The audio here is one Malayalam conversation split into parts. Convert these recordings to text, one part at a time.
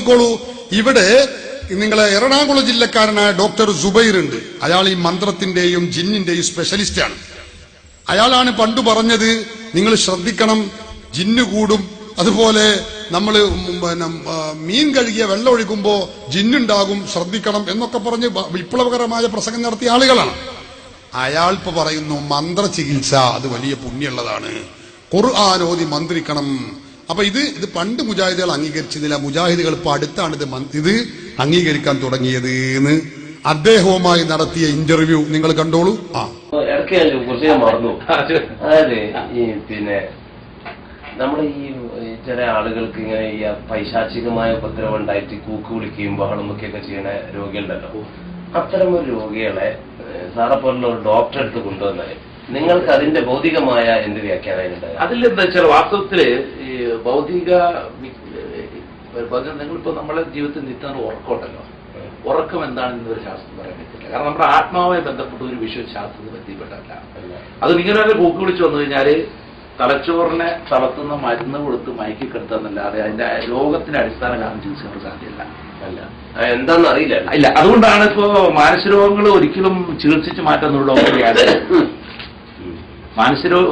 നോക്കിക്കോളൂ. ഇവിടെ നിങ്ങളെ എറണാകുളം ജില്ലക്കാരനായ ഡോക്ടർ സുബൈർ ഉണ്ട്. അയാൾ ഈ മന്ത്രത്തിന്റെയും ജിന്നിന്റെയും സ്പെഷ്യലിസ്റ്റാണ്. അയാളാണ് പണ്ട് പറഞ്ഞത്, നിങ്ങൾ ശ്രദ്ധിക്കണം, ജിന്ന് കൂടും, അതുപോലെ നമ്മൾ മീൻ കഴുകിയ വെള്ളം ഒഴിക്കുമ്പോ ജിന്നുണ്ടാകും, ശ്രദ്ധിക്കണം എന്നൊക്കെ പറഞ്ഞ് വിപ്ലവകരമായ പ്രസംഗം നടത്തിയ ആളുകളാണ്. അയാൾ ഇപ്പൊ പറയുന്നു മന്ത്രചികിത്സ അത് വലിയ പുണ്യമുള്ളതാണ്, ഖുർആൻ ഓതി മന്ത്രിക്കണം. അപ്പൊ ഇത് പണ്ട് മുജാഹിദുകൾ അംഗീകരിച്ചതില്ല. മുജാഹിദുകൾ ഇപ്പൊ അടുത്താണ് ഇത് അംഗീകരിക്കാൻ തുടങ്ങിയത് എന്ന് അദ്ദേഹവുമായി നടത്തിയ ഇന്റർവ്യൂ നിങ്ങൾ കണ്ടോളൂ. ഇടയ്ക്ക് ഞാൻ മറന്നു. അതായത് ഈ നമ്മുടെ ഈ ചില ആളുകൾക്ക് ഇങ്ങനെ ഈ പൈശാചികമായ ഉപദ്രവം ഉണ്ടായിട്ട് കൂക്ക് വിളിക്കുകയും ബഹളം വെക്കുകയൊക്കെ ചെയ്യുന്ന രോഗികളുണ്ടല്ലോ. അത്തരം ഒരു രോഗികളെ സാറെ പോലുള്ള ഒരു ഡോക്ടറെ അടുത്ത് കൊണ്ടുവന്നാൽ നിങ്ങൾക്ക് അതിന്റെ ഭൗതികമായ എന്ത് വ്യാഖ്യാനം? അതിലെന്താ വെച്ചാൽ വാസ്തവത്തില് ഈ ഭൗതിക നിങ്ങളിപ്പോ നമ്മളെ ജീവിതത്തിൽ നിൽക്കുന്ന ഉറക്കമുണ്ടല്ലോ, ഉറക്കം എന്താണെന്ന് ഒരു ശാസ്ത്രം പറയാൻ പറ്റില്ല. കാരണം നമ്മുടെ ആത്മാവുമായി ബന്ധപ്പെട്ട ഒരു വിഷയം ശാസ്ത്രത്തിന് ബന്ധപ്പെട്ടല്ല. അത് ഇങ്ങനെ ഒരു കൂക്ക് വിളിച്ചു വന്നു കഴിഞ്ഞാല് തലച്ചോറിനെ തളർത്തുന്ന മരുന്ന് കൊടുത്ത് മയക്കി കിടത്താന്നല്ലാതെ അതിന്റെ രോഗത്തിന്റെ അടിസ്ഥാന കാരണം ചികിത്സിക്കാൻ സാധ്യമല്ല. എന്താണെന്ന് അറിയില്ല. ഇല്ല, അതുകൊണ്ടാണ് ഇപ്പോ മാനസരോഗങ്ങൾ ഒരിക്കലും ചികിത്സിച്ച് മാറ്റാന്നുള്ള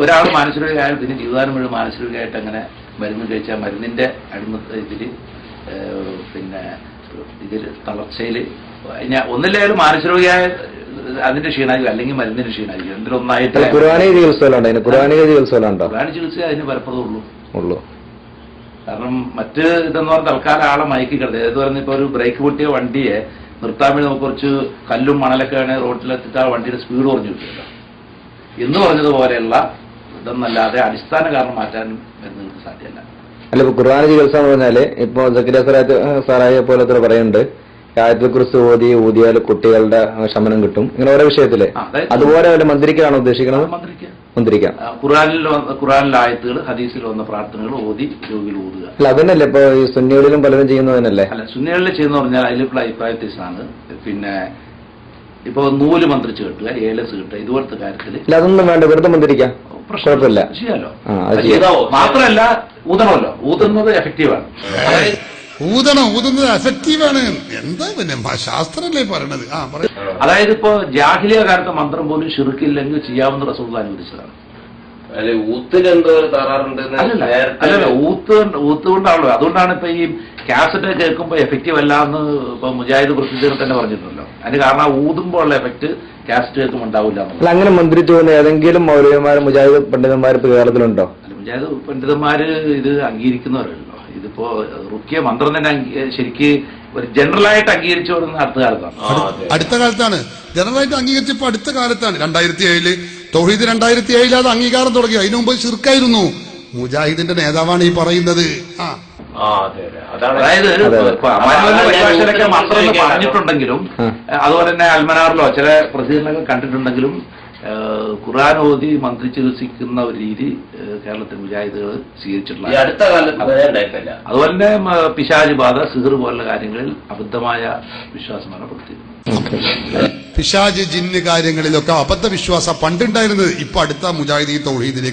ഒരാൾ മാനസരോഗിയായാലും പിന്നെ ജീവിതകാലം മുഴുവൻ മാനസരോഗിയായിട്ട് അങ്ങനെ മരുന്ന് കഴിച്ചാൽ മരുന്നിന്റെ ഇതിൽ തളർച്ചയിൽ ഒന്നില്ലായാലും മാനസരോഗിയായ അതിന്റെ ക്ഷീണായിരിക്കും, അല്ലെങ്കിൽ മരുന്നിന്റെ ക്ഷീണായിരിക്കും. എന്തിനൊന്നായിട്ട് ഖുർആനിക ചികിത്സ അതിന് ഫലപ്രദമുള്ളൂ. കാരണം മറ്റ് ഇതെന്ന് പറഞ്ഞാൽ തൽക്കാലം ആളെ മയക്കി കിടത്തി. അതായത് പറഞ്ഞ ഇപ്പൊ ഒരു ബ്രേക്ക് പൊട്ടിയ വണ്ടിയെ നിർത്താൻ വേണ്ടി നമുക്ക് കുറച്ച് കല്ലും മണലൊക്കെ ആണെങ്കിൽ റോഡിലെത്തിയിട്ട് ആ വണ്ടിയുടെ സ്പീഡ് കുറഞ്ഞു കിട്ടില്ല എന്ന് പറഞ്ഞതുപോലെയുള്ള ഇതൊന്നല്ലാതെ അടിസ്ഥാന കാരണം മാറ്റാൻ നിങ്ങൾക്ക് സാധ്യമല്ല. അല്ല, ഇപ്പൊ ഖുർആൻ ചികിത്സ എന്ന് പറഞ്ഞാല് ഇപ്പൊ സക്കരിയ സാറായ പോലത്തെ പറയുന്നുണ്ട്, ആയത്തുൽ കുർസി ഊതിയാൽ കുട്ടികളുടെ ശമനം കിട്ടും, ഇങ്ങനെ ഓരോ വിഷയത്തില്. അതുപോലെ വല്ല മന്ത്രിക്കാണോ ഉദ്ദേശിക്കുന്നത്? മന്ത്രിക്കാം. ഖുർആനിലെ ആയത്തുകൾ ഹദീസിൽ വന്ന പ്രാർത്ഥനകൾ ഓതി രോഗികൾ ഊതുക. അല്ല, അതന്നല്ലേ ഇപ്പൊ ഈ സുന്നികളിലും പലരും ചെയ്യുന്നതന്നല്ലേ? അല്ല, സുന്നികളിൽ ചെയ്യുന്ന പറഞ്ഞാൽ അതിലുള്ള അഭിപ്രായ വ്യത്യാസമാണ്. പിന്നെ ഇപ്പൊ നൂല് മന്ത്രിച്ച് കിട്ടുക, ഏലസ് കിട്ടുക, ഇതുപോലത്തെ കാര്യത്തിൽ അതൊന്നും വേണ്ട, വെറുതെ മന്ത്രിക്കാം, കുഴപ്പമില്ല, ചെയ്യാലോ. മാത്രമല്ല ഊതണമല്ലോ, ഊതുന്നത് എഫക്റ്റീവാണ്. ഊതുന്നത് എഫക്റ്റീവാണ്. എന്താ പിന്നെ ശാസ്ത്രമല്ലേ പറയണത്? അതായത് ഇപ്പോ ജാഹിലിയ കാലത്തെ മന്ത്രം പോലും ശിർക്കില്ലെങ്കിൽ ചെയ്യാവുന്ന റസൂൽ അനുവദിച്ചതാണ്. ഊത്തിലെന്തോ ഒരു തകരാറുണ്ട്. അല്ലല്ല, ഊത്ത് കൊണ്ടാണല്ലോ. അതുകൊണ്ടാണ് ഇപ്പൊ ഈ കാസറ്റ് കേൾക്കുമ്പോ എഫക്റ്റീവ് അല്ല എന്ന് ഇപ്പൊ മുജാഹിദ് പ്രസിദ്ധീകരണം തന്നെ പറഞ്ഞിട്ടുണ്ടല്ലോ. അതിന് കാരണം ഊതുമ്പോൾ ഉള്ള എഫക്ട് കാസറ്റ് കേൾക്കുമ്പോൾ ഉണ്ടാവില്ല. അങ്ങനെ മന്ത്രിച്ചു പോകുന്ന ഏതെങ്കിലും മൗലവിമാർ മുജാഹിദ് പണ്ഡിതന്മാർ ഇപ്പൊ കേരളത്തിലുണ്ടോ? അല്ല, മുജാഹിദ് പണ്ഡിതന്മാര് ഇത് അംഗീകരിക്കുന്നവരല്ലോ. ഇതിപ്പോ റുക്കിയ മന്ത്രം തന്നെ ശരിക്ക് ഒരു ജനറലായിട്ട് അംഗീകരിച്ചു വരുന്ന അടുത്ത കാലത്താണ് ജനറലായിട്ട് അംഗീകരിച്ചപ്പോ അടുത്ത കാലത്താണ്. 2007 തൗഹീദ് 2007 അത് അംഗീകാരം തുടങ്ങി. അതിനു മുമ്പ് ശിർക്കായിരുന്നു. മുജാഹിദിന്റെ നേതാവാണ് ഈ പറയുന്നത്. അതായത് പരിഭാഷയിലൊക്കെ മന്ത്രം പറഞ്ഞിട്ടുണ്ടെങ്കിലും അതുപോലെ തന്നെ അൽമനാറിലോ ചില പ്രസിദ്ധീകരണങ്ങൾ കണ്ടിട്ടുണ്ടെങ്കിലും ഖുർആൻ ഓതി മന്ത്രി ചികിത്സിക്കുന്ന ഒരു രീതി കേരളത്തിൽ മുജാഹിദുകൾ സ്വീകരിച്ചിട്ടുള്ള അടുത്ത കാലത്ത്. അതുപോലെ തന്നെ പിശാച് ബാധ, സിഹർ പോലുള്ള കാര്യങ്ങളിൽ അബദ്ധമായ വിശ്വാസമാണ് പെടുത്തിയിരുന്നത്. പിശാച് ജിന്ന് കാര്യങ്ങളിലൊക്കെ അബദ്ധ വിശ്വാസം പണ്ടുണ്ടായിരുന്നത്. ഇപ്പൊ അടുത്ത മുജാഹിദ് തൗഹീദിലേക്ക്